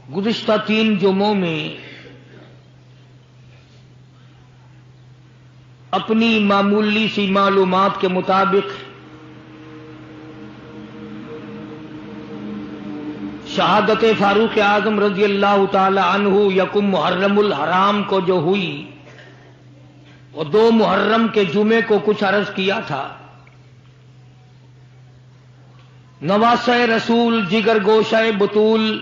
گزشتہ 3 جمعوں میں اپنی معمولی سی معلومات کے مطابق شہادت فاروق اعظم رضی اللہ تعالی عنہ یکم محرم الحرام کو جو ہوئی، وہ 2 محرم کے جمعے کو کچھ عرض کیا تھا۔ نواسہ رسول، جگر گوشہ بطول،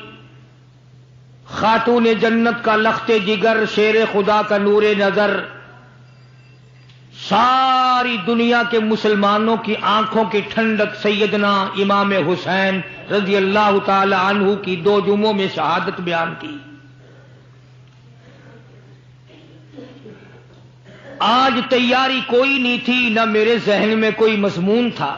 خاتون جنت کا لخت جگر، شیر خدا کا نور نظر، ساری دنیا کے مسلمانوں کی آنکھوں کی ٹھنڈک سیدنا امام حسین رضی اللہ تعالی عنہ کی 2 جمعوں میں شہادت بیان کی۔ آج تیاری کوئی نہیں تھی، نہ میرے ذہن میں کوئی مضمون تھا۔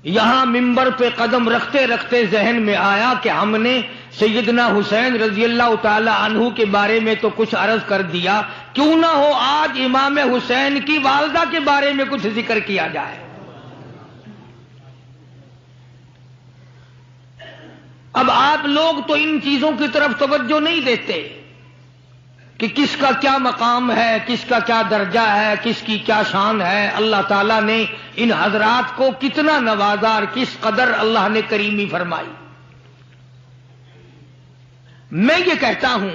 یہاں منبر پہ قدم رکھتے رکھتے ذہن میں آیا کہ ہم نے سیدنا حسین رضی اللہ تعالی عنہ کے بارے میں تو کچھ عرض کر دیا، کیوں نہ ہو آج امام حسین کی والدہ کے بارے میں کچھ ذکر کیا جائے۔ اب آپ لوگ تو ان چیزوں کی طرف توجہ نہیں دیتے کہ کس کا کیا مقام ہے، کس کا کیا درجہ ہے، کس کی کیا شان ہے، اللہ تعالیٰ نے ان حضرات کو کتنا نوازا اور کس قدر اللہ نے کریمی فرمائی۔ میں یہ کہتا ہوں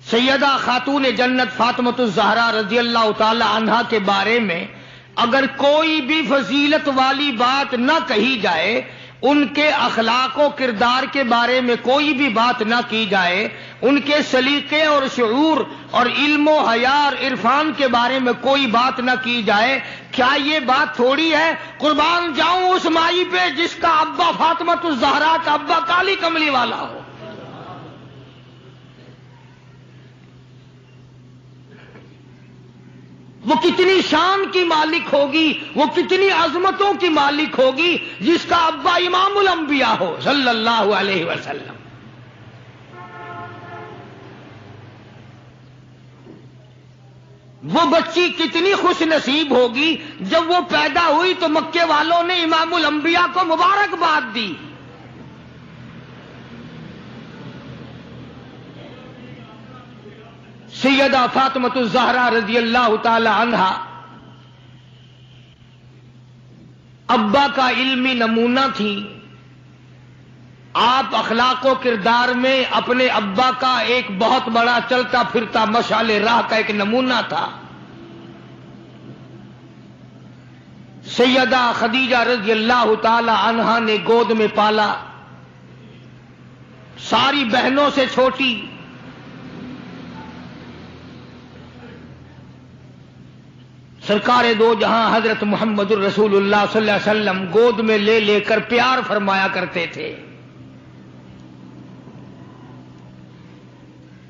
سیدہ خاتون جنت فاطمۃ الزہرا رضی اللہ تعالی عنہا کے بارے میں اگر کوئی بھی فضیلت والی بات نہ کہی جائے، ان کے اخلاق و کردار کے بارے میں کوئی بھی بات نہ کی جائے، ان کے سلیقے اور شعور اور علم و حیا اور عرفان کے بارے میں کوئی بات نہ کی جائے، کیا یہ بات تھوڑی ہے؟ قربان جاؤں اس مائی پہ جس کا ابا فاطمۃ الزہرا کا ابا کالی کملی والا ہو۔ وہ کتنی شان کی مالک ہوگی، وہ کتنی عظمتوں کی مالک ہوگی جس کا ابا امام الانبیاء ہو صلی اللہ علیہ وسلم۔ وہ بچی کتنی خوش نصیب ہوگی جب وہ پیدا ہوئی تو مکے والوں نے امام الانبیاء کو مبارکباد دی۔ سیدہ فاطمۃ الزہرا رضی اللہ تعالی عنہا ابا کا علمی نمونہ تھی۔ آپ اخلاق و کردار میں اپنے ابا کا ایک بہت بڑا چلتا پھرتا مشعل راہ کا ایک نمونہ تھا۔ سیدہ خدیجہ رضی اللہ تعالی عنہا نے گود میں پالا، ساری بہنوں سے چھوٹی۔ سرکار دو جہاں حضرت محمد الرسول اللہ صلی اللہ علیہ وسلم گود میں لے لے کر پیار فرمایا کرتے تھے۔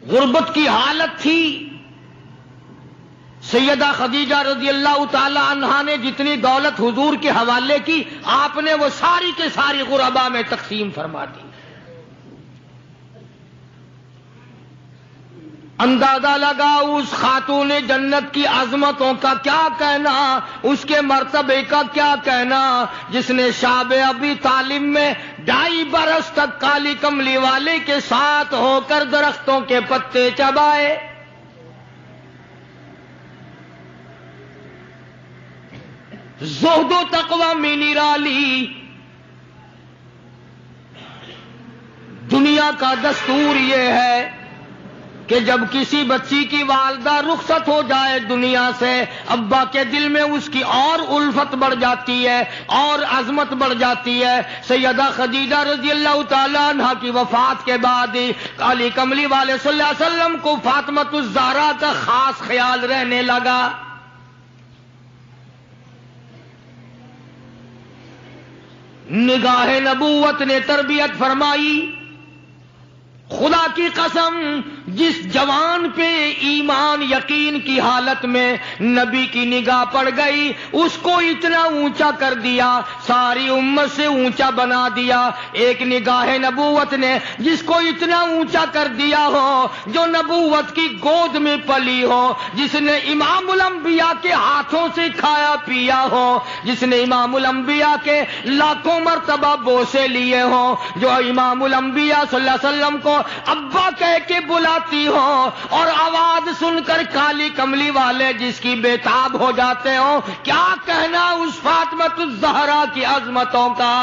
غربت کی حالت تھی۔ سیدہ خدیجہ رضی اللہ تعالی عنہا نے جتنی دولت حضور کے حوالے کی، آپ نے وہ ساری کے ساری غربا میں تقسیم فرما دی۔ اندازہ لگا اس خاتون جنت کی عظمتوں کا کیا کہنا، اس کے مرتبے کا کیا کہنا، جس نے شاب ابی طالب میں 2.5 برس تک کالی کملی والے کے ساتھ ہو کر درختوں کے پتے چبائے۔ زہد و تقوی میں نرالی۔ دنیا کا دستور یہ ہے کہ جب کسی بچی کی والدہ رخصت ہو جائے دنیا سے، ابا کے دل میں اس کی اور الفت بڑھ جاتی ہے اور عظمت بڑھ جاتی ہے۔ سیدہ خدیجہ رضی اللہ تعالیٰ عنہ کی وفات کے بعد کالی کملی والے صلی اللہ علیہ وسلم کو فاطمۃ الزہرا کا خاص خیال رہنے لگا۔ نگاہ نبوت نے تربیت فرمائی۔ خدا کی قسم، جس جوان پہ ایمان ایمان یقین کی حالت میں نبی کی نگاہ پڑ گئی، اس کو اتنا اونچا کر دیا، ساری امت سے اونچا بنا دیا۔ ایک نگاہ نبوت نے جس کو اتنا اونچا کر دیا ہو، جو نبوت کی گود میں پلی ہو، جس نے امام الانبیاء کے ہاتھوں سے کھایا پیا ہو، جس نے امام الانبیاء کے لاکھوں مرتبہ بوسے لیے ہوں، جو امام الانبیاء صلی اللہ علیہ وسلم کو ابا کہہ کے بلاتی ہو، اور آواز سن کر کالی کملی والے جس کی بےتاب ہو جاتے ہوں، کیا کہنا اس فاطمہ الزہرا کی عظمتوں کا۔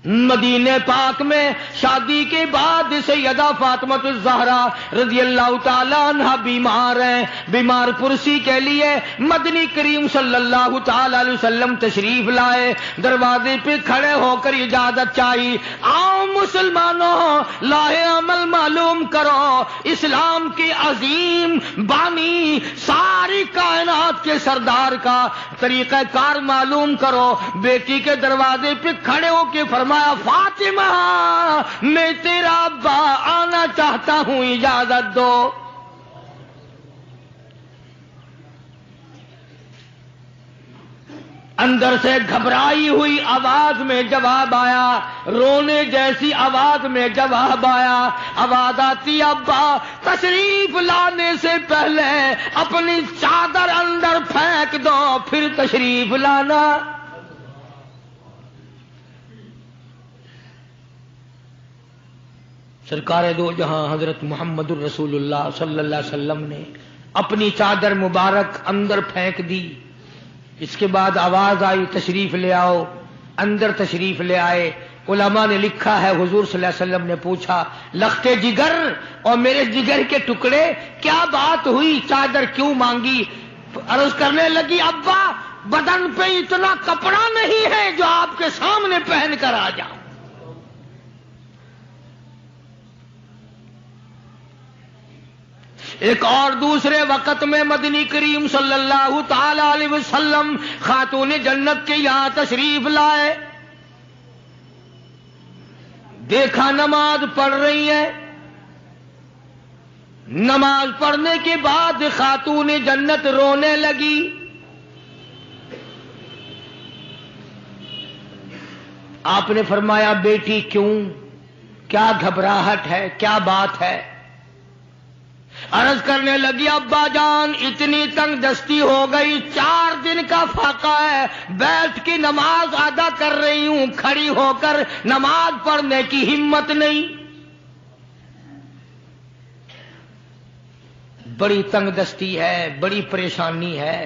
مدینے پاک میں شادی کے بعد سیدہ فاطمہ الزہرا رضی اللہ تعالی عنہ بیمار ہیں، بیمار پرسی کے لیے مدنی کریم صلی اللہ تعالی علیہ وسلم تشریف لائے، دروازے پہ کھڑے ہو کر اجازت چاہی، آؤ مسلمانوں لاہ عمل معلوم کرو، اسلام کے عظیم بانی ساری کائنات کے سردار کا طریقہ کار معلوم کرو۔ بیٹی کے دروازے پہ کھڑے ہو کے فرمایا، فاطمہ میں تیرا ابا آنا چاہتا ہوں، اجازت دو۔ اندر سے گھبرائی ہوئی آواز میں جواب آیا، رونے جیسی آواز میں جواب آیا، آواز آتی، ابا تشریف لانے سے پہلے اپنی چادر اندر پھینک دو پھر تشریف لانا۔ سرکار دو جہاں حضرت محمد الرسول اللہ صلی اللہ علیہ وسلم نے اپنی چادر مبارک اندر پھینک دی۔ اس کے بعد آواز آئی، تشریف لے آؤ۔ اندر تشریف لے آئے۔ علماء نے لکھا ہے، حضور صلی اللہ علیہ وسلم نے پوچھا، لختے جگر اور میرے جگر کے ٹکڑے کیا بات ہوئی، چادر کیوں مانگی؟ عرض کرنے لگی، ابا بدن پہ اتنا کپڑا نہیں ہے جو آپ کے سامنے پہن کر آ جاؤں۔ ایک اور دوسرے وقت میں مدنی کریم صلی اللہ تعالی علیہ وسلم خاتون جنت کے یہاں تشریف لائے، دیکھا نماز پڑھ رہی ہے۔ نماز پڑھنے کے بعد خاتون جنت رونے لگی۔ آپ نے فرمایا، بیٹی کیوں، کیا گھبراہٹ ہے، کیا بات ہے؟ عرض کرنے لگی، ابا جان اتنی تنگ دستی ہو گئی، 4 دن کا فاقہ ہے، بیٹھ کے نماز ادا کر رہی ہوں، کھڑی ہو کر نماز پڑھنے کی ہمت نہیں۔ بڑی تنگ دستی ہے، بڑی پریشانی ہے۔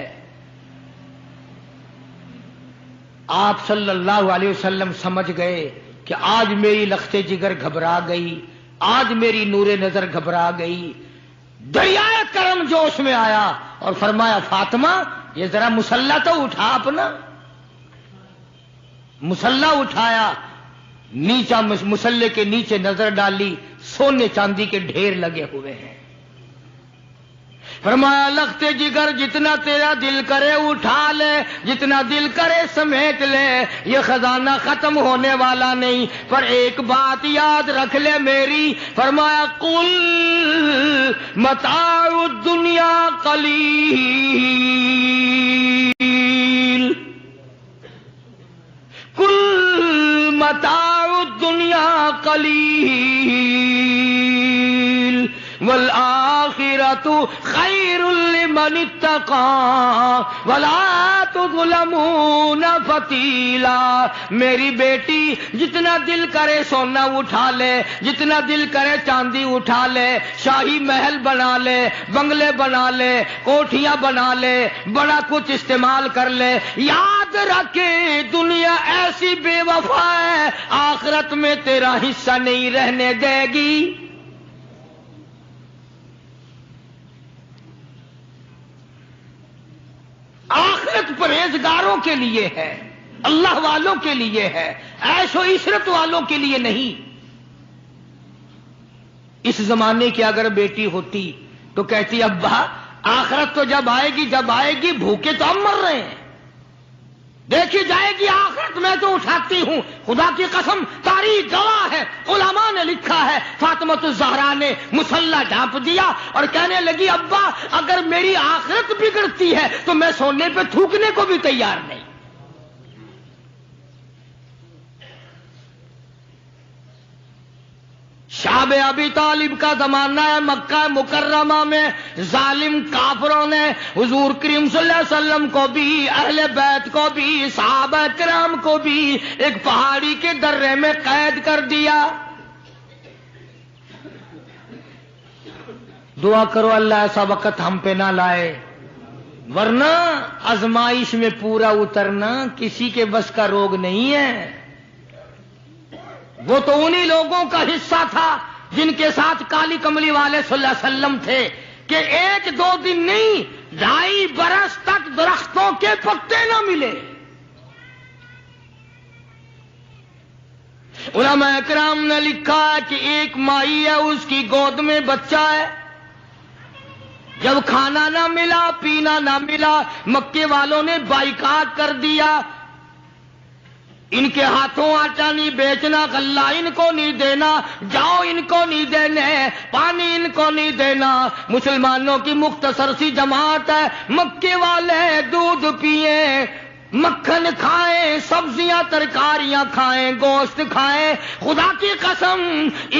آپ صلی اللہ علیہ وسلم سمجھ گئے کہ آج میری لخت جگر گھبرا گئی، آج میری نور نظر گھبرا گئی۔ دریائے کرم جوش میں آیا اور فرمایا، فاطمہ یہ ذرا مصلی تو اٹھا اپنا۔ مصلی اٹھایا، نیچا مصلی کے نیچے نظر ڈالی، سونے چاندی کے ڈھیر لگے ہوئے ہیں۔ فرمایا، لخت جگر جتنا تیرا دل کرے اٹھا لے، جتنا دل کرے سمیٹ لے، یہ خزانہ ختم ہونے والا نہیں، پر ایک بات یاد رکھ لے میری۔ فرمایا، قل متاع الدنیا قلیل، قل متاع الدنیا قلیل والآخرۃ خیر لمن اتقى ولا تظلمون فتیلا۔ میری بیٹی جتنا دل کرے سونا اٹھا لے، جتنا دل کرے چاندی اٹھا لے، شاہی محل بنا لے، بنگلے بنا لے، کوٹھیاں بنا لے، بڑا کچھ استعمال کر لے، یاد رکھے دنیا ایسی بے وفا ہے، آخرت میں تیرا حصہ نہیں رہنے دے گی۔ آخرت پرہیزگاروں کے لیے ہے، اللہ والوں کے لیے ہے، عیش و عشرت والوں کے لیے نہیں۔ اس زمانے کی اگر بیٹی ہوتی تو کہتی، ابا آخرت تو جب آئے گی بھوکے تو ہم مر رہے ہیں، دیکھی جائے گی آخرت میں تو اٹھاتی ہوں۔ خدا کی قسم تاریخ گواہ ہے، علماء نے فاطمہ الزہرا نے مصلی ڈھانپ دیا اور کہنے لگی ابا اگر میری آخرت بگڑتی ہے تو میں سونے پہ تھوکنے کو بھی تیار نہیں. شعب ابی طالب کا زمانہ ہے. مکہ مکرمہ میں ظالم کافروں نے حضور کریم صلی اللہ علیہ وسلم کو بھی، اہل بیت کو بھی، صحابہ کرام کو بھی ایک پہاڑی کے درے میں قید کر دیا. دعا کرو اللہ ایسا وقت ہم پہ نہ لائے، ورنہ آزمائش میں پورا اترنا کسی کے بس کا روگ نہیں ہے. وہ تو انہی لوگوں کا حصہ تھا جن کے ساتھ کالی کملی والے صلی اللہ علیہ وسلم تھے کہ 1-2 دن نہیں 2.5 برس تک درختوں کے پتے نہ ملے. علماء کرام نے لکھا ہے کہ ایک مائی ہے، اس کی گود میں بچہ ہے. جب کھانا نہ ملا، پینا نہ ملا، مکے والوں نے بائیکاٹ کر دیا. ان کے ہاتھوں آٹا نہیں بیچنا، غلہ ان کو نہیں دینا، جاؤ ان کو نہیں دینے، پانی ان کو نہیں دینا. مسلمانوں کی مختصر سی جماعت ہے. مکے والے دودھ پیئیں، مکھن کھائیں، سبزیاں ترکاریاں کھائیں، گوشت کھائیں. خدا کی قسم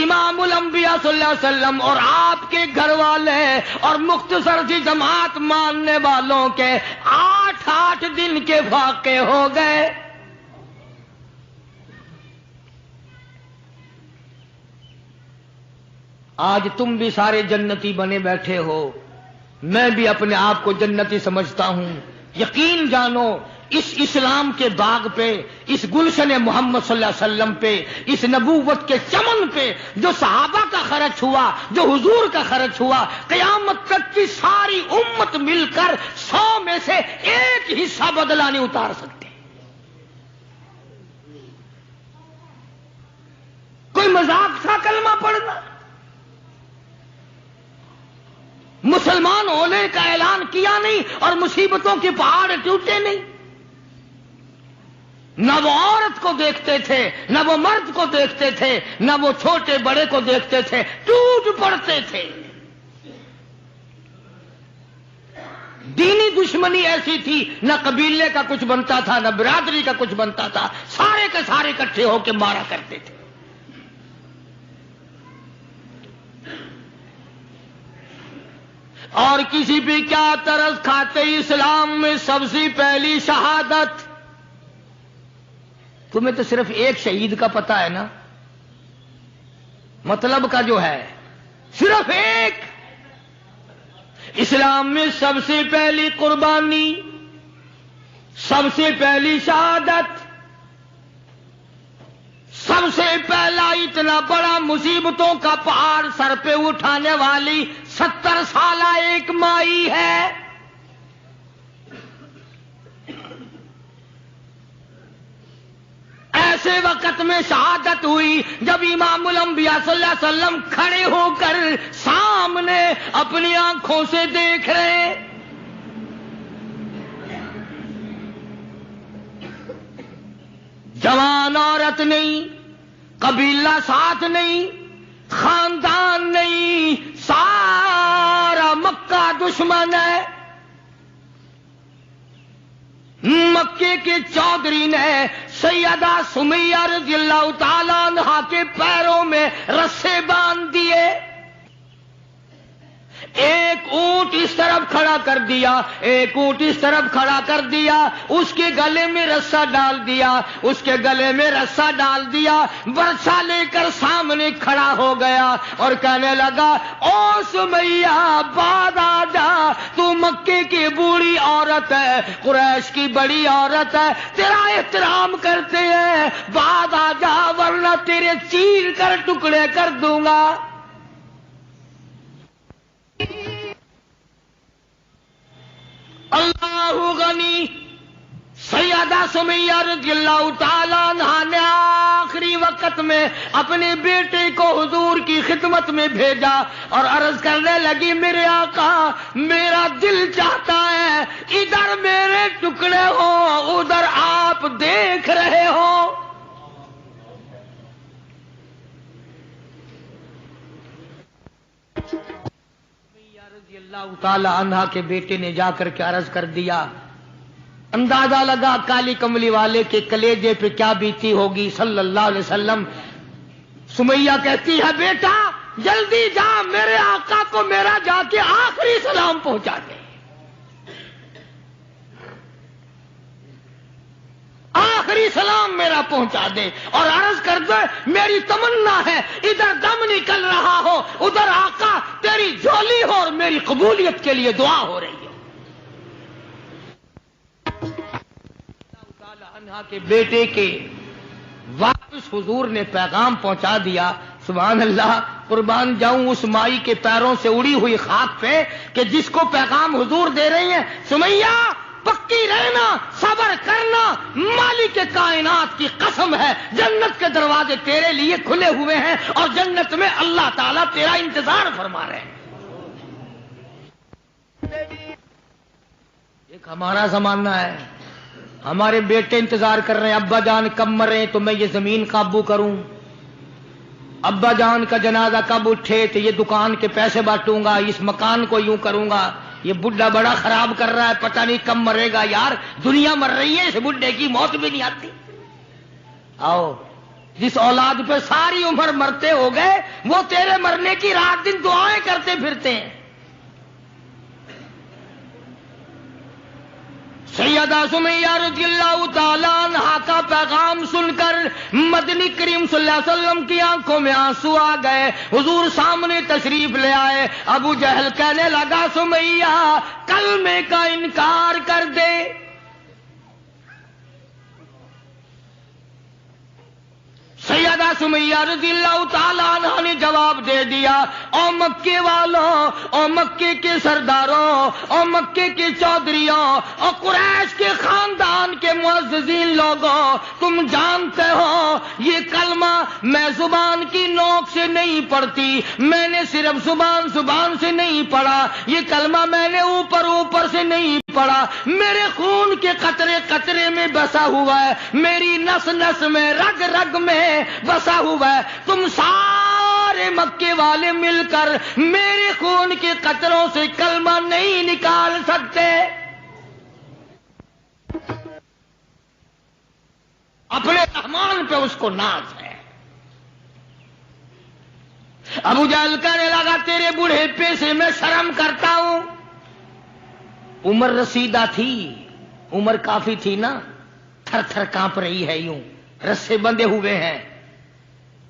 امام الانبیاء صلی اللہ علیہ وسلم اور آپ کے گھر والے اور مختصر سی جماعت ماننے والوں کے 8 دن کے فاقے ہو گئے. آج تم بھی سارے جنتی بنے بیٹھے ہو، میں بھی اپنے آپ کو جنتی سمجھتا ہوں. یقین جانو اس اسلام کے باغ پہ، اس گلشن محمد صلی اللہ علیہ وسلم پہ، اس نبوت کے چمن پہ جو صحابہ کا خرچ ہوا، جو حضور کا خرچ ہوا، قیامت تک کی ساری امت مل کر 100 میں سے 1 حصہ بدلہ نہیں اتار سکتے. کوئی مذاق تھا کلمہ پڑھنا؟ مسلمان ہونے کا اعلان کیا نہیں اور مصیبتوں کے پہاڑ ٹوٹے نہیں. نہ وہ عورت کو دیکھتے تھے، نہ وہ مرد کو دیکھتے تھے، نہ وہ چھوٹے بڑے کو دیکھتے تھے، ٹوٹ پڑتے تھے. دینی دشمنی ایسی تھی، نہ قبیلے کا کچھ بنتا تھا، نہ برادری کا کچھ بنتا تھا، سارے کے سارے اکٹھے ہو کے مارا کرتے تھے. اور کسی بھی کیا طرز کھاتے اسلام میں سب سے پہلی شہادت. تمہیں تو صرف ایک شہید کا پتہ ہے نا، مطلب کا جو ہے صرف ایک. اسلام میں سب سے پہلی قربانی، سب سے پہلی شہادت، سب سے پہلا اتنا بڑا مصیبتوں کا پہاڑ سر پہ اٹھانے والی 70 سالہ ایک مائی ہے. ایسے وقت میں شہادت ہوئی جب امام الانبیاء صلی اللہ علیہ وسلم کھڑے ہو کر سامنے اپنی آنکھوں سے دیکھ رہے. جوان عورت نہیں، قبیلہ ساتھ نہیں، خاندان نہیں، سارا مکہ دشمن ہے. مکے کے چودھری نے سیدہ سمیہ رضی اللہ تعالیٰ عنہا کے پیروں میں رسے باندھ دیے. ایک اونٹ اس طرف کھڑا کر دیا، ایک اونٹ اس طرف کھڑا کر دیا، اس کے گلے میں رسا ڈال دیا، اس کے گلے میں رسا ڈال دیا، برچا لے کر سامنے کھڑا ہو گیا اور کہنے لگا او سمیہ بعد آ جا، تو مکے کی بوڑھی عورت ہے، قریش کی بڑی عورت ہے، تیرا احترام کرتے ہیں، بعد آ جا ورنہ تیرے چیر کر ٹکڑے کر دوں گا. اللہ غنی. سیدہ سمیہ رضی اللہ تعالیٰ عنہا نے آخری وقت میں اپنے بیٹے کو حضور کی خدمت میں بھیجا اور عرض کرنے لگی میرے آقا میرا دل چاہتا ہے ادھر میرے ٹکڑے ہو، ادھر آپ دیکھ رہے ہو. رضی اللہ تعالی عنہا کے بیٹے نے جا کر کے عرض کر دیا، اندازہ لگا کالی کملی والے کے کلیجے پہ کیا بیتی ہوگی صلی اللہ علیہ وسلم۔ سمیہ کہتی ہے بیٹا جلدی جا، میرے آقا کو میرا جا کے آخری سلام پہنچا دے، آخری سلام میرا پہنچا دے، اور عرض کر دے میری تمنا ہے ادھر دم نکل رہا ہو ادھر آقا تیری جھولی ہو اور میری قبولیت کے لیے دعا ہو رہی ہے۔ اللہ تعالی عنہ کے بیٹے کے واپس حضور نے پیغام پہنچا دیا۔ سبحان اللہ، قربان جاؤں اس مائی کے پیروں سے اڑی ہوئی خاک پہ کہ جس کو پیغام حضور دے رہی ہیں، سمیہ پکی رہنا، صبر کرنا، مالک کائنات کی قسم ہے جنت کے دروازے تیرے لیے کھلے ہوئے ہیں اور جنت میں اللہ تعالیٰ تیرا انتظار فرما رہے ہیں۔ ایک ہمارا زمانہ ہے، ہمارے بیٹے انتظار کر رہے ہیں ابا جان کب مرے تو میں یہ زمین قابو کروں، ابا جان کا جنازہ کب اٹھے تو یہ دکان کے پیسے بانٹوں گا، اس مکان کو یوں کروں گا، یہ بڈھا بڑا خراب کر رہا ہے پتہ نہیں کب مرے گا، یار دنیا مر رہی ہے، اس بڈھے کی موت بھی نہیں آتی۔ آؤ جس اولاد پہ ساری عمر مرتے ہو گئے وہ تیرے مرنے کی رات دن دعائیں کرتے پھرتے ہیں۔ سیدہ سمیہ رضی اللہ تعالیٰ عنہا کا پیغام سن کر مدنی کریم صلی اللہ علیہ وسلم کی آنکھوں میں آنسو آ گئے، حضور سامنے تشریف لے آئے۔ ابو جہل کہنے لگا سمیہ کلمے کا انکار کر دے۔ سیدہ سمیہ رضی اللہ تعالیٰ عنہ نے جواب دے دیا، او مکے والوں، او مکے کے سرداروں، او مکے کے چودھریوں، او قریش کے خاندان کے معززین لوگوں، تم جانتے ہو یہ کلمہ میں زبان کی نوک سے نہیں پڑھتی، میں نے صرف زبان سے نہیں پڑھا، یہ کلمہ میں نے اوپر سے نہیں پڑھا، میرے خون کے قطرے قطرے میں بسا ہوا ہے، میری نس نس میں رگ رگ میں بسا ہوا ہے، تم سارے مکے والے مل کر میرے خون کے قطروں سے کلمہ نہیں نکال سکتے۔ اپنے رحمان پہ اس کو ناز ہے۔ ابو جہل کہنے لگا تیرے بوڑھے سے میں شرم کرتا ہوں، عمر رسیدہ تھی، عمر کافی تھی نا، تھر تھر کانپ رہی ہے، یوں رسے بندھے ہوئے ہیں۔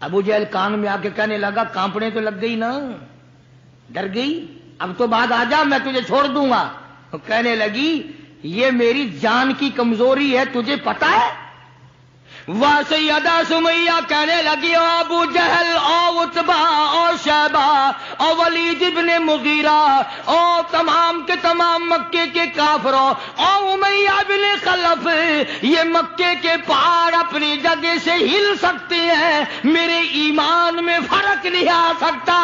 ابو جہل کان میں آ کے کہنے لگا کانپنے تو لگ گئی نا، ڈر گئی، اب تو بعد آ جا میں تجھے چھوڑ دوں گا۔ کہنے لگی یہ میری جان کی کمزوری ہے تجھے پتا ہے؟ سیدہ سمیہ کہنے لگی او ابو جہل، او عتبہ، او شیبہ، او ولید ابن مغیرہ، او تمام کے تمام مکے کے کافروں، او امیہ بن خلف، یہ مکے کے پہاڑ اپنی جگہ سے ہل سکتے ہیں، میرے ایمان میں فرق نہیں آ سکتا۔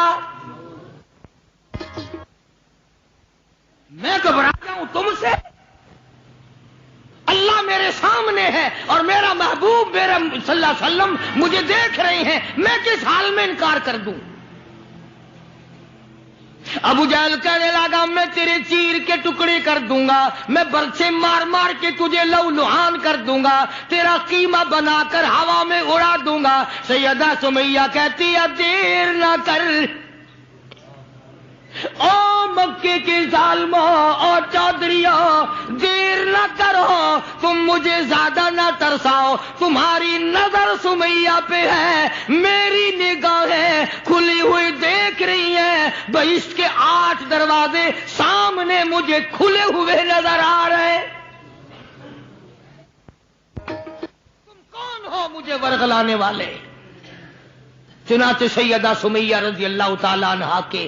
میں گھبرا جاؤں تم سے؟ اللہ میرے سامنے ہے اور میرا محبوب میرا صلی اللہ علیہ وسلم مجھے دیکھ رہے ہیں، میں کس حال میں انکار کر دوں؟ ابو جہل کہنے لگا میں تیرے چیر کے ٹکڑے کر دوں گا، میں برچے مار مار کے تجھے لو لہان کر دوں گا، تیرا قیمہ بنا کر ہوا میں اڑا دوں گا۔ سیدہ سمیہ کہتی ہے دیر نہ کر، او مکے کے ظالموں اور چودھریوں، دیر نہ کرو، تم مجھے زیادہ نہ ترساؤ، تمہاری نظر سمیہ پہ ہے، میری نگاہیں کھلی ہوئی دیکھ رہی ہیں، بہشت کے 8 دروازے سامنے مجھے کھلے ہوئے نظر آ رہے ہیں، تم کون ہو مجھے ورغلانے والے؟ چنانچہ سیدہ سمیہ رضی اللہ تعالی عنہا کے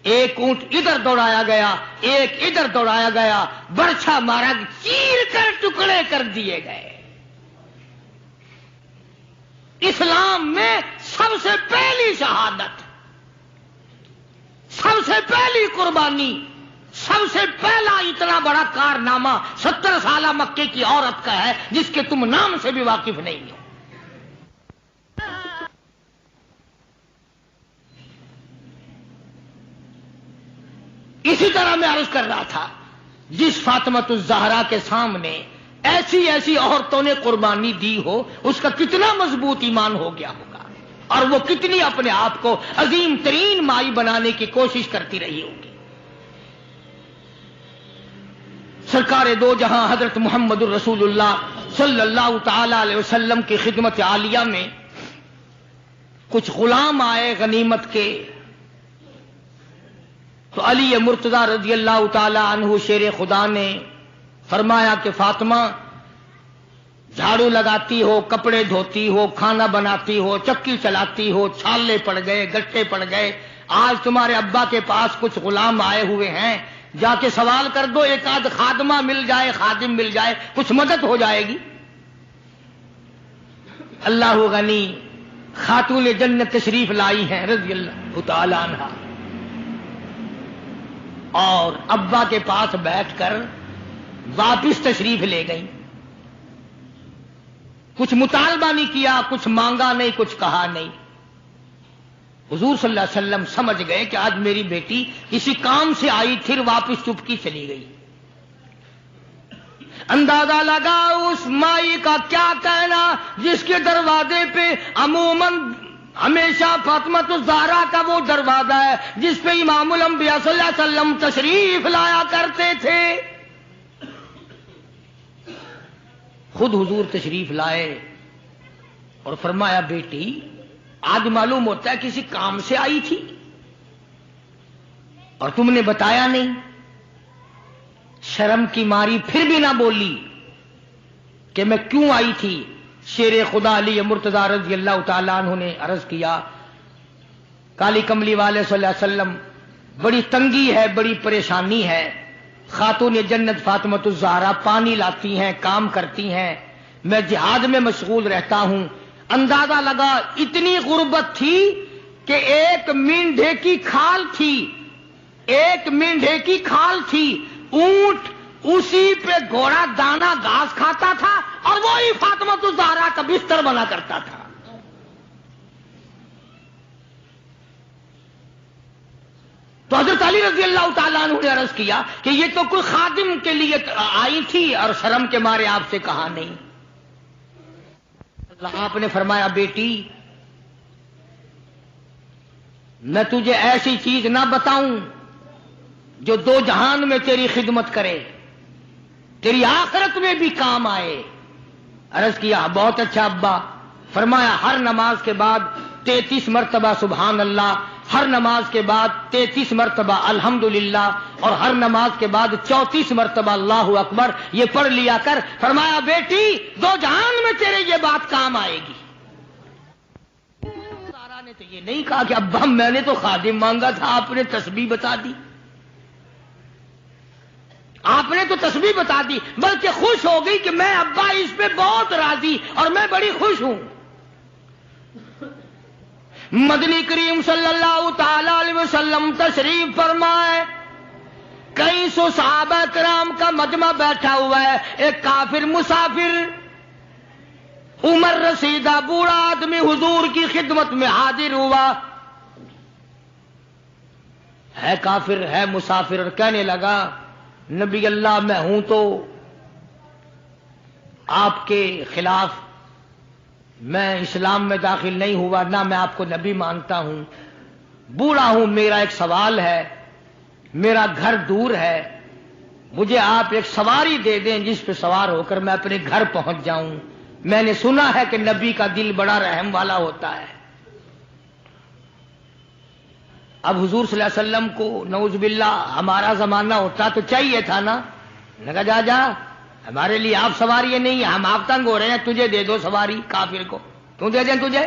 ایک اونٹ ادھر دوڑایا گیا، ایک ادھر دوڑایا گیا، برچھا مارا، چیر کر ٹکڑے کر دیے گئے۔ اسلام میں سب سے پہلی شہادت، سب سے پہلی قربانی، سب سے پہلا اتنا بڑا کارنامہ 70 سالہ مکے کی عورت کا ہے جس کے تم نام سے بھی واقف نہیں ہو۔ اسی طرح میں عرض کر رہا تھا، جس فاطمۃ الزہرا کے سامنے ایسی ایسی عورتوں نے قربانی دی ہو، اس کا کتنا مضبوط ایمان ہو گیا ہوگا، اور وہ کتنی اپنے آپ کو عظیم ترین مائی بنانے کی کوشش کرتی رہی ہوگی۔ سرکار دو جہاں حضرت محمد الرسول اللہ صلی اللہ تعالی علیہ وسلم کی خدمت عالیہ میں کچھ غلام آئے غنیمت کے، تو علی مرتضی رضی اللہ تعالی عنہ شیر خدا نے فرمایا کہ فاطمہ، جھاڑو لگاتی ہو، کپڑے دھوتی ہو، کھانا بناتی ہو، چکی چلاتی ہو، چھالے پڑ گئے، گٹے پڑ گئے، آج تمہارے ابا کے پاس کچھ غلام آئے ہوئے ہیں، جا کے سوال کر دو، ایک آدھ خادمہ مل جائے، خادم مل جائے، کچھ مدد ہو جائے گی۔ اللہ غنی خاتون جنت تشریف لائی ہیں رضی اللہ تعالی عنہ، اور ابا کے پاس بیٹھ کر واپس تشریف لے گئی۔ کچھ مطالبہ نہیں کیا، کچھ مانگا نہیں، کچھ کہا نہیں۔ حضور صلی اللہ علیہ وسلم سمجھ گئے کہ آج میری بیٹی کسی کام سے آئی، پھر واپس چپکی چلی گئی۔ اندازہ لگا اس مائی کا کیا کہنا جس کے دروازے پہ عموماً ہمیشہ فاطمۃ الزہرا کا وہ دروازہ ہے جس پہ امام الانبیاء صلی اللہ علیہ وسلم تشریف لایا کرتے تھے۔ خود حضور تشریف لائے اور فرمایا، بیٹی آج معلوم ہوتا ہے کسی کام سے آئی تھی اور تم نے بتایا نہیں۔ شرم کی ماری پھر بھی نہ بولی کہ میں کیوں آئی تھی۔ شیر خدا علی مرتضی رضی اللہ تعالیٰ عنہ نے عرض کیا، کالی کملی والے صلی اللہ علیہ وسلم، بڑی تنگی ہے، بڑی پریشانی ہے، خاتون جنت فاطمۃ الزہرا پانی لاتی ہیں، کام کرتی ہیں، میں جہاد میں مشغول رہتا ہوں۔ اندازہ لگا اتنی غربت تھی کہ ایک مینڈھے کی کھال تھی، ایک مینڈھے کی کھال تھی، اونٹ اسی پہ گھوڑا دانا گھاس کھاتا تھا اور وہی فاطمۃ الزہرا کا بستر بنا کرتا تھا۔ تو حضرت علی رضی اللہ تعالیٰ عنہ نے عرض کیا کہ یہ تو کوئی خادم کے لیے آئی تھی اور شرم کے مارے آپ سے کہا نہیں۔ آپ نے فرمایا، بیٹی میں تجھے ایسی چیز نہ بتاؤں جو دو جہان میں تیری خدمت کرے، تیری آخرت میں بھی کام آئے۔ عرض کیا، بہت اچھا ابا۔ فرمایا، ہر نماز کے بعد 33 مرتبہ سبحان اللہ، ہر نماز کے بعد 33 مرتبہ الحمدللہ، اور ہر نماز کے بعد 34 مرتبہ اللہ اکبر، یہ پڑھ لیا کر۔ فرمایا، بیٹی دو جہان میں تیرے یہ بات کام آئے گی۔ سارا نے تو یہ نہیں کہا کہ ابا میں نے تو خادم مانگا تھا، آپ نے تسبیح بتا دی، آپ نے تو تسبیح بتا دی، بلکہ خوش ہو گئی کہ میں ابا اس پہ بہت راضی اور میں بڑی خوش ہوں۔ مدنی کریم صلی اللہ تعالی علیہ وسلم تشریف فرمائے، کئی سو صحابہ کرام کا مجمع بیٹھا ہوا ہے، ایک کافر مسافر عمر رسیدہ بوڑھا آدمی حضور کی خدمت میں حاضر ہوا، ہے کافر ہے مسافر، اور کہنے لگا، نبی اللہ میں ہوں تو آپ کے خلاف میں اسلام میں داخل نہیں ہوا، نہ میں آپ کو نبی مانتا ہوں، بوڑھا ہوں، میرا ایک سوال ہے، میرا گھر دور ہے، مجھے آپ ایک سواری دے دیں جس پہ سوار ہو کر میں اپنے گھر پہنچ جاؤں، میں نے سنا ہے کہ نبی کا دل بڑا رحم والا ہوتا ہے۔ اب حضور صلی اللہ علیہ وسلم کو نعوذ باللہ ہمارا زمانہ ہوتا تو چاہیے تھا نا، نے کہا جا جا، ہمارے لیے آپ سواری نہیں، ہم آپ تنگ ہو رہے ہیں، تجھے دے دو سواری، کافر کو کیوں دے دیں تجھے؟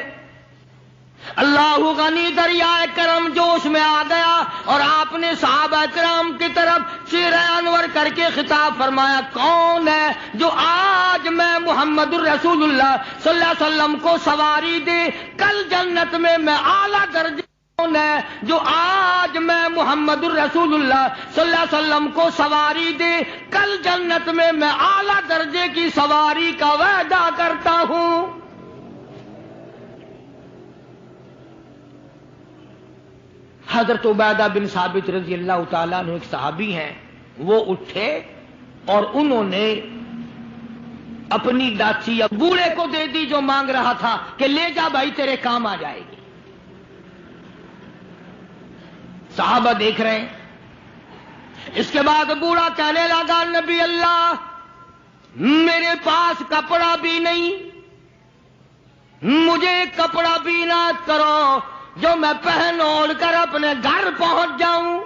اللہ غنی دریائے کرم جوش میں آ گیا اور آپ نے صحابہ کرام کی طرف چہرہ انور کر کے خطاب فرمایا، کون ہے جو آج میں محمد الرسول اللہ صلی اللہ علیہ وسلم کو سواری دے، کل جنت میں اعلیٰ درجے، کون ہے جو آج میں محمد الرسول اللہ صلی اللہ علیہ وسلم کو سواری دے، کل جنت میں اعلیٰ درجے کی سواری کا وعدہ کرتا ہوں۔ حضرت عبیدہ بن ثابت رضی اللہ تعالیٰ عنہ ایک صحابی ہیں، وہ اٹھے اور انہوں نے اپنی ڈاچی یا بوڑھے کو دے دی جو مانگ رہا تھا کہ لے جا بھائی تیرے کام آ جائے گی۔ صحابہ دیکھ رہے ہیں۔ اس کے بعد بوڑھا کہنے لگا نبی اللہ میرے پاس کپڑا بھی نہیں، مجھے کپڑا بھی نہ کرو جو میں پہن اوڑھ کر اپنے گھر پہنچ جاؤں۔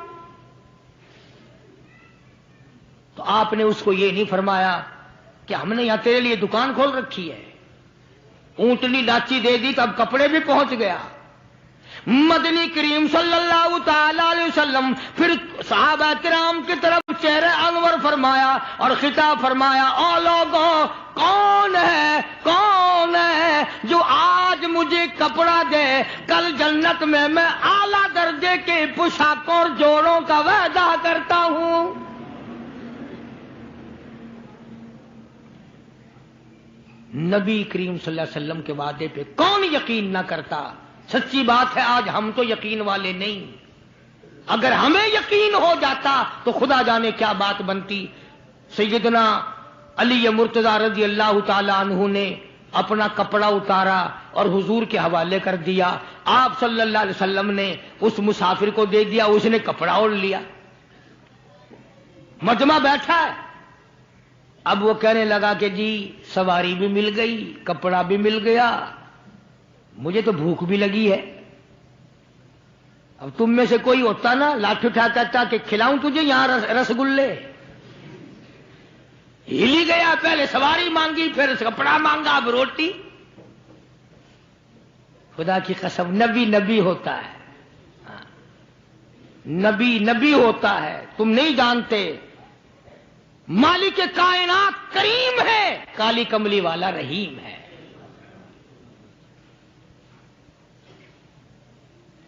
تو آپ نے اس کو یہ نہیں فرمایا کہ ہم نے یہاں تیرے لیے دکان کھول رکھی ہے، اونٹنی ڈاچی دے دی تو اب کپڑے بھی پہنچ گیا۔ مدنی کریم صلی اللہ تعالی علیہ وسلم پھر صحابہ کرام کی طرف چہرہ انور فرمایا اور خطاب فرمایا، او لوگوں کون ہے جو آج مجھے کپڑا دے، کل جنت میں میں اعلیٰ درجے کے پوشاکوں اور جوڑوں کا وعدہ کرتا ہوں۔ نبی کریم صلی اللہ علیہ وسلم کے وعدے پہ کون یقین نہ کرتا؟ سچی بات ہے آج ہم تو یقین والے نہیں، اگر ہمیں یقین ہو جاتا تو خدا جانے کیا بات بنتی۔ سیدنا علی مرتضی رضی اللہ تعالی عنہ نے اپنا کپڑا اتارا اور حضور کے حوالے کر دیا، آپ صلی اللہ علیہ وسلم نے اس مسافر کو دے دیا، اس نے کپڑا اوڑھ لیا، مجمع بیٹھا ہے۔ اب وہ کہنے لگا کہ جی سواری بھی مل گئی، کپڑا بھی مل گیا، مجھے تو بھوک بھی لگی ہے۔ اب تم میں سے کوئی ہوتا نا لاٹھی اٹھا کہتا کہ کھلاؤں تجھے یہاں رسگلے، ہلی گیا، پہلے سواری مانگی پھر کپڑا مانگا اب روٹی۔ خدا کی قسم نبی ہوتا ہے، نبی ہوتا ہے، تم نہیں جانتے۔ مالک کائنات کریم ہے، کالی کملی والا رحیم ہے۔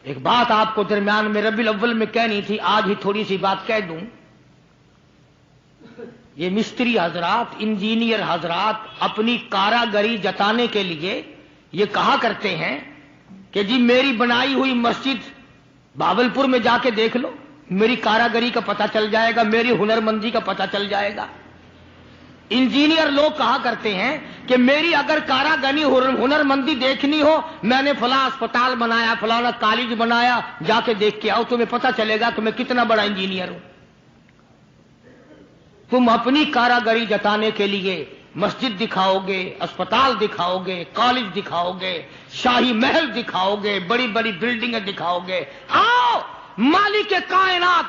ایک بات آپ کو درمیان میں ربیع الاول میں کہنی تھی، آج ہی تھوڑی سی بات کہہ دوں۔ یہ مستری حضرات، انجینئر حضرات اپنی کاراگری جتانے کے لیے یہ کہا کرتے ہیں کہ جی میری بنائی ہوئی مسجد بھاولپور میں جا کے دیکھ لو، میری کاراگری کا پتہ چل جائے گا، میری ہنرمندی کا پتہ چل جائے گا۔ انجینئر لوگ کہا کرتے ہیں کہ میری اگر کاراگری ہنرمندی دیکھنی ہو، میں نے فلاں اسپتال بنایا، فلاں کالج بنایا، جا کے دیکھ کے آؤ، تمہیں پتہ چلے گا کہ میں کتنا بڑا انجینئر ہوں۔ تم اپنی کاراگری جتانے کے لیے مسجد دکھاؤ گے، اسپتال دکھاؤ گے، کالج دکھاؤ گے، شاہی محل دکھاؤ گے، بڑی بڑی بلڈنگیں دکھاؤ گے۔ آؤ مالک کائنات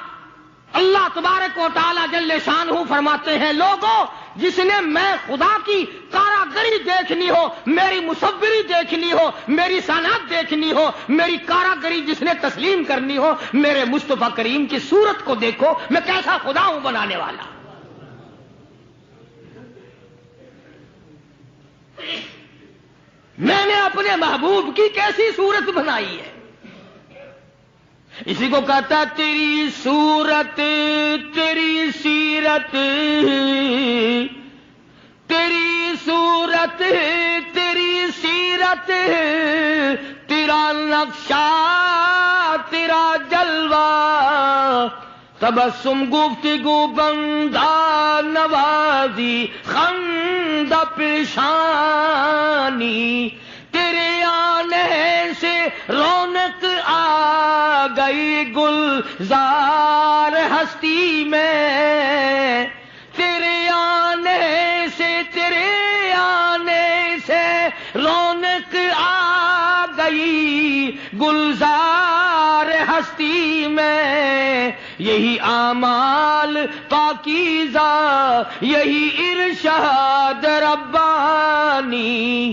اللہ تبارک و تعالی جل شانہ فرماتے ہیں، لوگوں جس نے میں خدا کی کاراگری دیکھنی ہو، میری مصوری دیکھنی ہو، میری صنعت دیکھنی ہو، میری کاراگری جس نے تسلیم کرنی ہو، میرے مصطفیٰ کریم کی صورت کو دیکھو، میں کیسا خدا ہوں بنانے والا۔ میں نے اپنے محبوب کی کیسی صورت بنائی ہے۔ اسی کو کہتا تیری صورت تیری سیرت، تیری صورت تیری سیرت، تیرا نقشہ تیرا جلوہ، تبسم گفتگو بندہ نوازی خندہ پیشانی، تیرے آنے سے رونق آ گئی گلزار ہستی میں، تیرے آنے سے رونق آ گئی گلزار ہستی میں، یہی اعمال پاکیزہ یہی ارشاد ربانی۔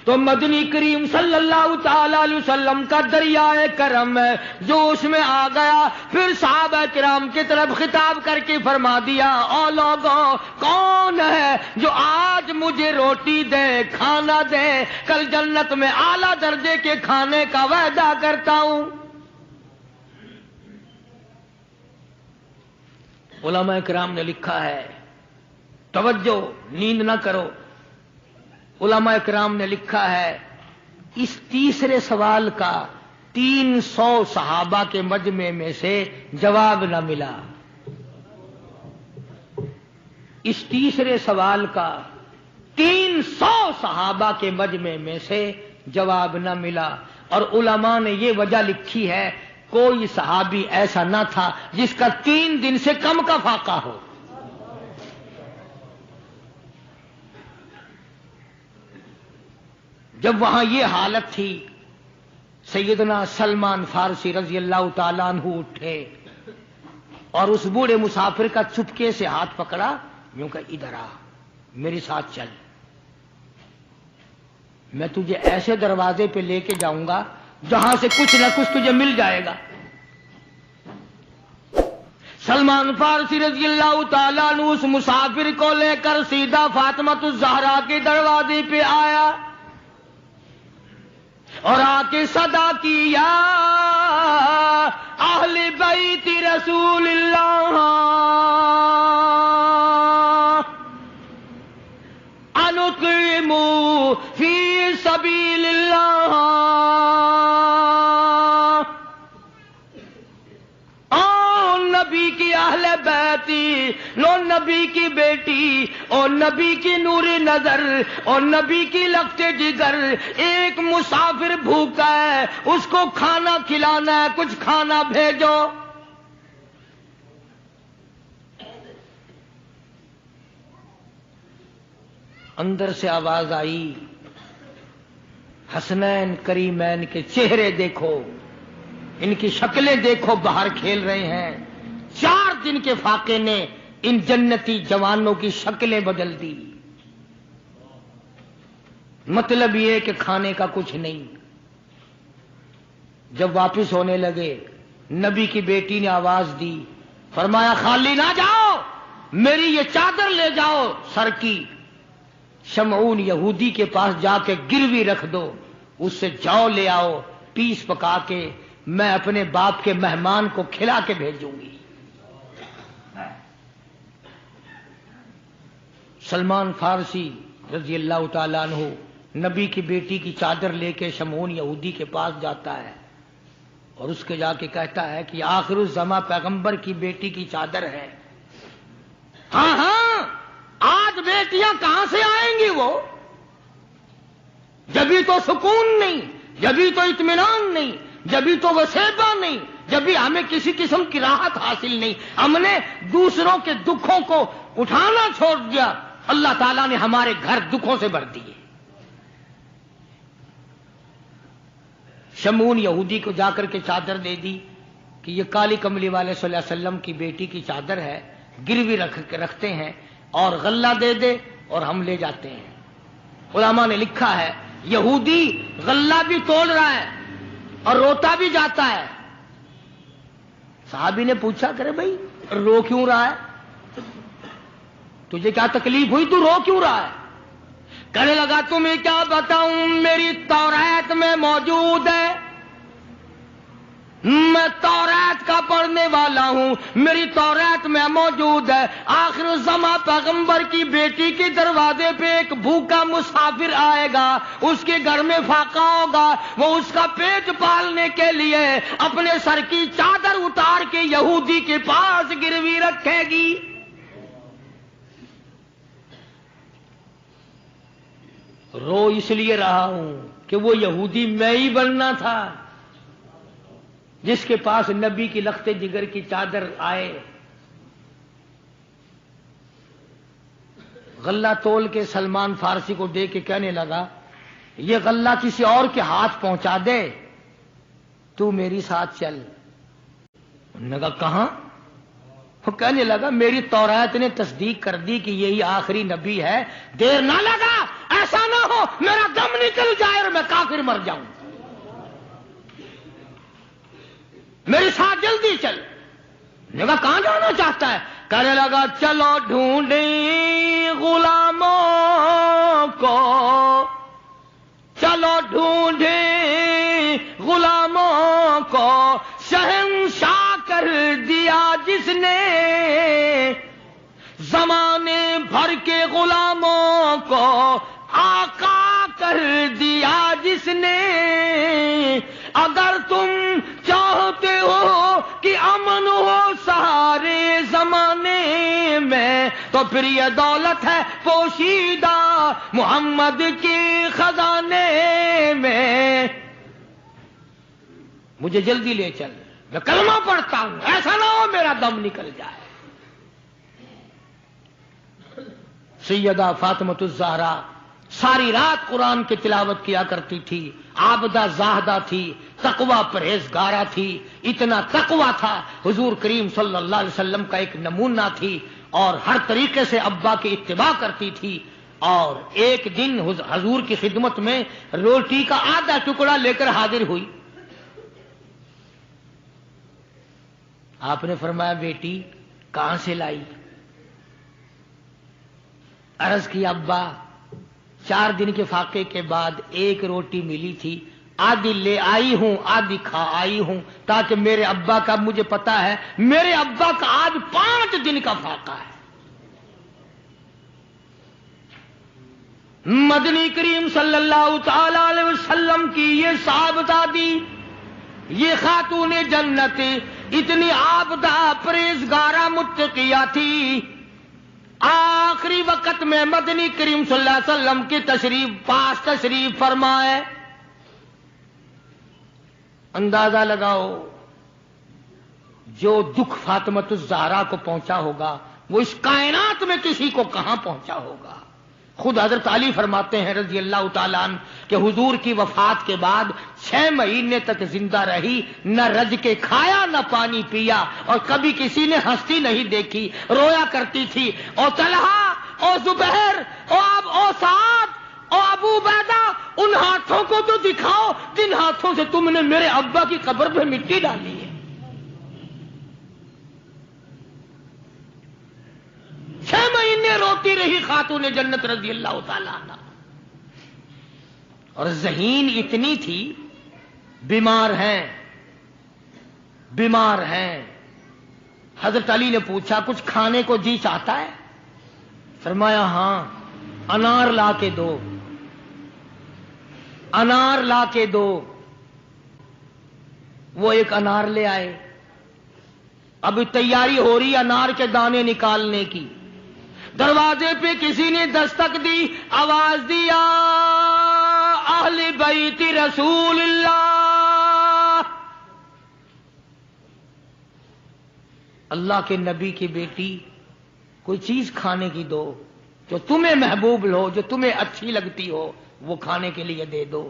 تو مدنی کریم صلی اللہ تعالی علیہ وسلم کا دریائے کرم ہے جو اس میں آ گیا، پھر صحابہ کرام کی طرف خطاب کر کے فرما دیا، او لوگوں کون ہے جو آج مجھے روٹی دے، کھانا دے، کل جنت میں اعلیٰ درجے کے کھانے کا وعدہ کرتا ہوں۔ علماء کرام نے لکھا ہے، توجہ نیند نہ کرو، علماء کرام نے لکھا ہے اس تیسرے سوال کا 300 صحابہ کے مجمع میں سے جواب نہ ملا. اس تیسرے سوال کا 300 صحابہ کے مجمع میں سے جواب نہ ملا. اور علماء نے یہ وجہ لکھی ہے کوئی صحابی ایسا نہ تھا جس کا 3 دن سے کم کا فاقہ ہو. جب وہاں یہ حالت تھی سیدنا سلمان فارسی رضی اللہ تعالیٰ عنہ اٹھے اور اس بوڑھے مسافر کا چپکے سے ہاتھ پکڑا، یوں کہ ادھر آ میرے ساتھ چل، میں تجھے ایسے دروازے پہ لے کے جاؤں گا جہاں سے کچھ نہ کچھ تجھے مل جائے گا. سلمان فارسی رضی اللہ تعالیٰ عنہ اس مسافر کو لے کر سیدھا فاطمۃ الزہرا کے دروازے پہ آیا اور آ کے صدا کی، یا اہل بیت رسول اللہ انقیموا فی سبیل اللہ. او نبی کی اہل بیتی، لو نبی کی بیٹی اور نبی کی نور نظر اور نبی کی لگتے جگر، ایک مسافر بھوکا ہے، اس کو کھانا کھلانا ہے، کچھ کھانا بھیجو. اندر سے آواز آئی، حسنین کریمین کے چہرے دیکھو، ان کی شکلیں دیکھو، باہر کھیل رہے ہیں. 4 دن کے فاقے نے ان جنتی جوانوں کی شکلیں بدل دی. مطلب یہ کہ کھانے کا کچھ نہیں. جب واپس ہونے لگے نبی کی بیٹی نے آواز دی، فرمایا خالی نہ جاؤ، میری یہ چادر لے جاؤ سر کی، شمعون یہودی کے پاس جا کے گروی رکھ دو، اس سے جو لے آؤ، پیس پکا کے میں اپنے باپ کے مہمان کو کھلا کے بھیجوں گی. سلمان فارسی رضی اللہ تعالیٰ عنہ نبی کی بیٹی کی چادر لے کے شمعون یہودی کے پاس جاتا ہے اور اس کے جا کے کہتا ہے کہ آخر الزماں پیغمبر کی بیٹی کی چادر ہے. ہاں ہاں، آج بیٹیاں کہاں سے آئیں گی؟ وہ جبھی تو سکون نہیں، جبھی تو اطمینان نہیں، جبھی تو وسیبہ نہیں، جبھی ہمیں کسی قسم کی راحت حاصل نہیں. ہم نے دوسروں کے دکھوں کو اٹھانا چھوڑ دیا، اللہ تعالیٰ نے ہمارے گھر دکھوں سے بھر دیے. شمعون یہودی کو جا کر کے چادر دے دی کہ یہ کالی کملی والے صلی اللہ علیہ وسلم کی بیٹی کی چادر ہے، گروی رکھتے ہیں اور غلہ دے دے اور ہم لے جاتے ہیں. علماء نے لکھا ہے یہودی غلہ بھی توڑ رہا ہے اور روتا بھی جاتا ہے. صحابی نے پوچھا کرے بھائی رو کیوں رہا ہے؟ تجھے کیا تکلیف ہوئی، تو رو کیوں رہا ہے؟ کہنے لگا تمہیں کیا بتاؤں، میری تورات میں موجود ہے، میں تورات کا پڑھنے والا ہوں، میری تورات میں موجود ہے آخر الزماں پیغمبر کی بیٹی کے دروازے پہ ایک بھوکا مسافر آئے گا، اس کے گھر میں فاقہ ہوگا، وہ اس کا پیٹ پالنے کے لیے اپنے سر کی چادر اتار کے یہودی کے پاس گروی رکھے گی. رو اس لیے رہا ہوں کہ وہ یہودی میں ہی بننا تھا جس کے پاس نبی کی لخت جگر کی چادر آئے. غلہ تول کے سلمان فارسی کو دے کے کہنے لگا یہ غلہ کسی اور کے ہاتھ پہنچا دے، تو میری ساتھ چل. انہوں نے کہا کہاں؟ وہ کہنے لگا میری تورات نے تصدیق کر دی کہ یہی آخری نبی ہے، دیر نہ لگا، ایسا نہ ہو میرا دم نکل جائے اور میں کافر مر جاؤں، میرے ساتھ جلدی چل. نے کہا کہاں جانا چاہتا ہے؟ کہنے لگا چلو ڈھونڈیں غلاموں کو، چلو ڈھونڈیں غلاموں کو، شہنشاہ کر دیا جس نے زمانے بھر کے غلاموں کو، آقا کر دیا جس نے. اگر تم تو پھر یہ دولت ہے پوشیدہ محمد کی خزانے میں. مجھے جلدی لے چل، میں کلمہ پڑھتا ہوں، ایسا نہ ہو میرا دم نکل جائے. سیدہ فاطمۃ الزہرا ساری رات قرآن کی تلاوت کیا کرتی تھی، عابدہ زاہدہ تھی، تقوی پرہیزگارہ تھی. اتنا تقوی تھا حضور کریم صلی اللہ علیہ وسلم کا ایک نمونہ تھی، اور ہر طریقے سے ابا کی اتباع کرتی تھی. اور ایک دن حضور کی خدمت میں روٹی کا آدھا ٹکڑا لے کر حاضر ہوئی. آپ نے فرمایا بیٹی کہاں سے لائی؟ عرض کی ابا 4 دن کے فاقے کے بعد ایک روٹی ملی تھی، آدھی لے آئی ہوں آدھی کھا آئی ہوں، تاکہ میرے ابا کا، مجھے پتا ہے میرے ابا کا آج 5 دن کا فاقہ ہے. مدنی کریم صلی اللہ تعالی علیہ وسلم کی یہ صاحبزادی، یہ خاتون جنت اتنی عابدہ پرہیزگارہ متقیہ تھی. آخری وقت میں مدنی کریم صلی اللہ علیہ وسلم کی پاس تشریف فرمائے. اندازہ لگاؤ جو دکھ فاطمۃ الزہرا کو پہنچا ہوگا وہ اس کائنات میں کسی کو کہاں پہنچا ہوگا. خود حضرت علی فرماتے ہیں رضی اللہ تعالیٰ عنہ کہ حضور کی وفات کے بعد 6 مہینے تک زندہ رہی، نہ رج کے کھایا نہ پانی پیا، اور کبھی کسی نے ہستی نہیں دیکھی، رویا کرتی تھی. اور طلحہ اور زبیر اور سعد اور ابو عبیدہ ان ہاتھوں کو تو دکھاؤ جن ہاتھوں سے تم نے میرے ابا کی قبر پہ مٹی ڈالی ہے. 6 مہینے روتی رہی خاتون جنت رضی اللہ تعالیٰ عنہ، اور ذہین اتنی تھی، بیمار ہیں. حضرت علی نے پوچھا کچھ کھانے کو جی چاہتا ہے؟ فرمایا ہاں، انار لا کے دو، انار لا کے دو. وہ ایک انار لے آئے. اب تیاری ہو رہی انار کے دانے نکالنے کی. دروازے پہ کسی نے دستک دی، آواز دیا اہل بیت رسول اللہ، اللہ کے نبی کی بیٹی کوئی چیز کھانے کی دو جو تمہیں محبوب ہو، جو تمہیں اچھی لگتی ہو، وہ کھانے کے لیے دے دو.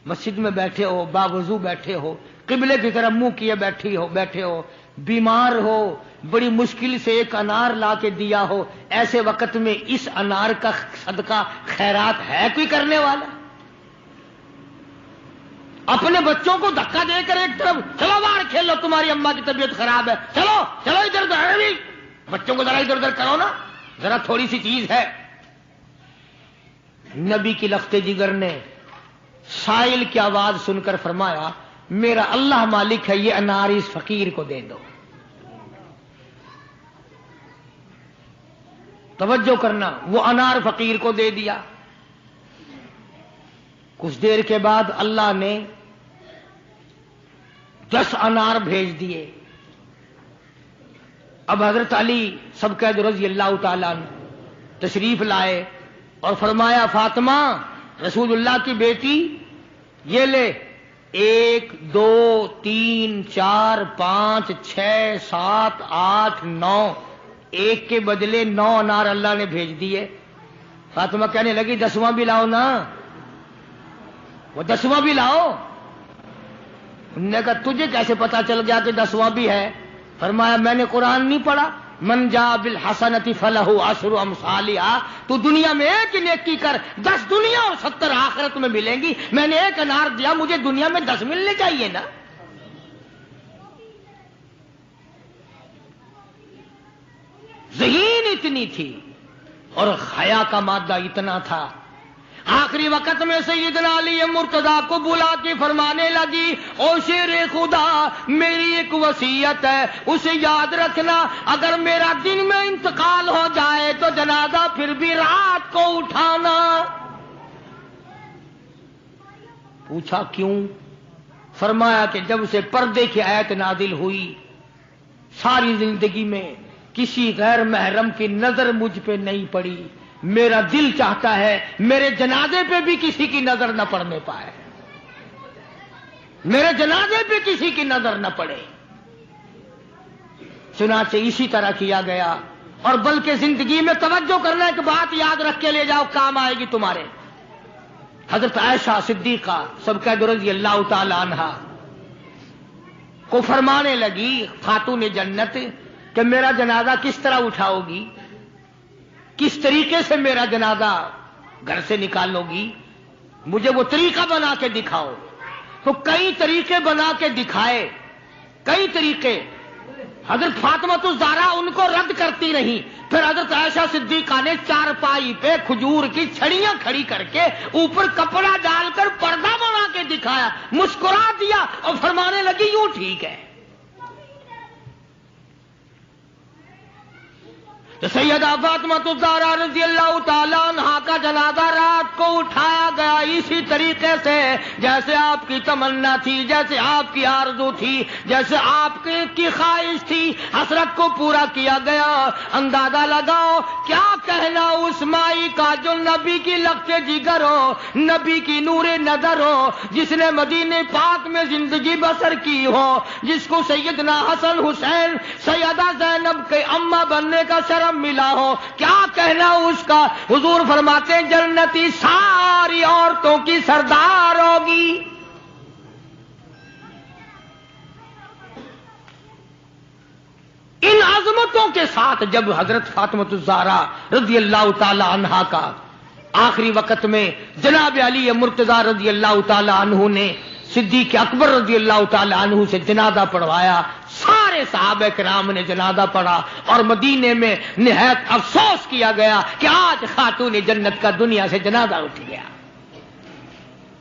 مسجد میں بیٹھے ہو، باوضو بیٹھے ہو، قبلے کی طرف منہ کیے بیٹھے ہو، بیمار ہو، بڑی مشکل سے ایک انار لا کے دیا ہو، ایسے وقت میں اس انار کا صدقہ خیرات ہے کوئی کرنے والا؟ اپنے بچوں کو دھکا دے کر ایک طرف چلو باہر کھیلو، تمہاری اماں کی طبیعت خراب ہے، چلو ادھر ادھر، بچوں کو ذرا ادھر ادھر کرو نا، ذرا تھوڑی سی چیز ہے. نبی کی لخت جگر نے سائل کی آواز سن کر فرمایا میرا اللہ مالک ہے، یہ انار اس فقیر کو دے دو. توجہ کرنا، وہ انار فقیر کو دے دیا. کچھ دیر کے بعد اللہ نے 10 انار بھیج دیے. اب حضرت علی سب قید رضی اللہ تعالیٰ عنہ تشریف لائے اور فرمایا فاطمہ رسول اللہ کی بیٹی یہ لے، 1 2 3 4 5 6 7 8 9، ایک کے بدلے 9 انار اللہ نے بھیج دیے. فاطمہ کہنے لگی 10واں بھی لاؤ نا، وہ 10واں بھی لاؤ. انہوں نے کہا تجھے کیسے پتا چل گیا کہ 10واں بھی ہے؟ فرمایا میں نے قرآن نہیں پڑھا، من جاء بالحسنۃ فلہ عشر امثالھا، تو دنیا میں ایک نیکی کر 10 دنیا اور 70 آخرت میں ملیں گی. میں نے 1 انار دیا، مجھے دنیا میں 10 ملنے چاہیے نا. ذہین اتنی تھی اور حیا کا مادہ اتنا تھا. آخری وقت میں سیدنا علی مرتضیٰ کو بلا کے فرمانے لگی او شیر خدا، میری ایک وصیت ہے، اسے یاد رکھنا، اگر میرا دن میں انتقال ہو جائے تو جنازہ پھر بھی رات کو اٹھانا. پوچھا کیوں؟ فرمایا کہ جب سے پردے کی آیت نازل ہوئی ساری زندگی میں کسی غیر محرم کی نظر مجھ پہ نہیں پڑی، میرا دل چاہتا ہے میرے جنازے پہ بھی کسی کی نظر نہ پڑنے پائے، میرے جنازے پہ کسی کی نظر نہ پڑے۔ چنانچہ اسی طرح کیا گیا، اور بلکہ زندگی میں توجہ کرنا، ایک بات یاد رکھ کے لے جاؤ، کام آئے گی تمہارے۔ حضرت عائشہ صدیقہ سب کہہ دو رضی اللہ تعالی عنہا کو فرمانے لگی خاتون جنت کہ میرا جنازہ کس طرح اٹھاؤ گی، کس طریقے سے میرا جنازہ گھر سے نکالو گی، مجھے وہ طریقہ بنا کے دکھاؤ۔ تو کئی طریقے بنا کے دکھائے، کئی طریقے۔ حضرت فاطمہ الزہرا ان کو رد کرتی رہی، پھر حضرت عائشہ صدیقہ نے چارپائی پہ کھجور کی چھڑیاں کھڑی کر کے اوپر کپڑا ڈال کر پردہ بنا کے دکھایا، مسکرا دیا اور فرمانے لگی یوں ٹھیک ہے۔ تو سیدہ فاطمہ الزہرا رضی اللہ تعالیٰ عنہا کا جنازہ رات کو اٹھایا گیا اسی طریقے سے جیسے آپ کی تمنا تھی، جیسے آپ کی آرزو تھی، جیسے آپ کی خواہش تھی، حسرت کو پورا کیا گیا۔ اندازہ لگاؤ کیا کہنا اس مائی کا جو نبی کی لخت جگر ہو، نبی کی نور نظر ہو، جس نے مدینے پاک میں زندگی بسر کی ہو، جس کو سیدنا حسن حسین سیدہ زینب کے اماں بننے کا شرف ملا ہو، کیا کہنا اس کا۔ حضور فرماتے ہیں جنتی ساری عورتوں کی سردار ہوگی۔ ان عظمتوں کے ساتھ جب حضرت فاطمہ الزہرا رضی اللہ تعالی عنہا کا آخری وقت میں جناب علی مرتضی رضی اللہ تعالی عنہ نے صدیق اکبر رضی اللہ تعالی عنہ سے جنازہ پڑھوایا، سارے صحابہ کرام نے جنازہ پڑھا، اور مدینے میں نہایت افسوس کیا گیا کہ آج خاتون جنت کا دنیا سے جنازہ اٹھ گیا۔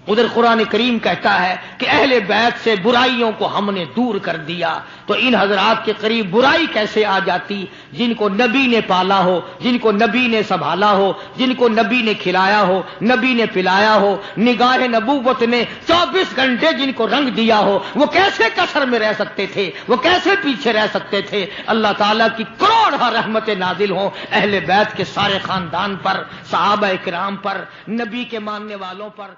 ادھر قرآن کریم کہتا ہے کہ اہل بیت سے برائیوں کو ہم نے دور کر دیا، تو ان حضرات کے قریب برائی کیسے آ جاتی؟ جن کو نبی نے پالا ہو، جن کو نبی نے سنبھالا ہو، جن کو نبی نے کھلایا ہو، نبی نے پلایا ہو، نگاہ نبوت نے 24 گھنٹے جن کو رنگ دیا ہو، وہ کیسے کسر میں رہ سکتے تھے؟ وہ کیسے پیچھے رہ سکتے تھے؟ اللہ تعالیٰ کی کروڑ رحمت نازل ہوں اہل بیت کے سارے خاندان پر، صحابہ کرام پر، نبی کے ماننے والوں پر۔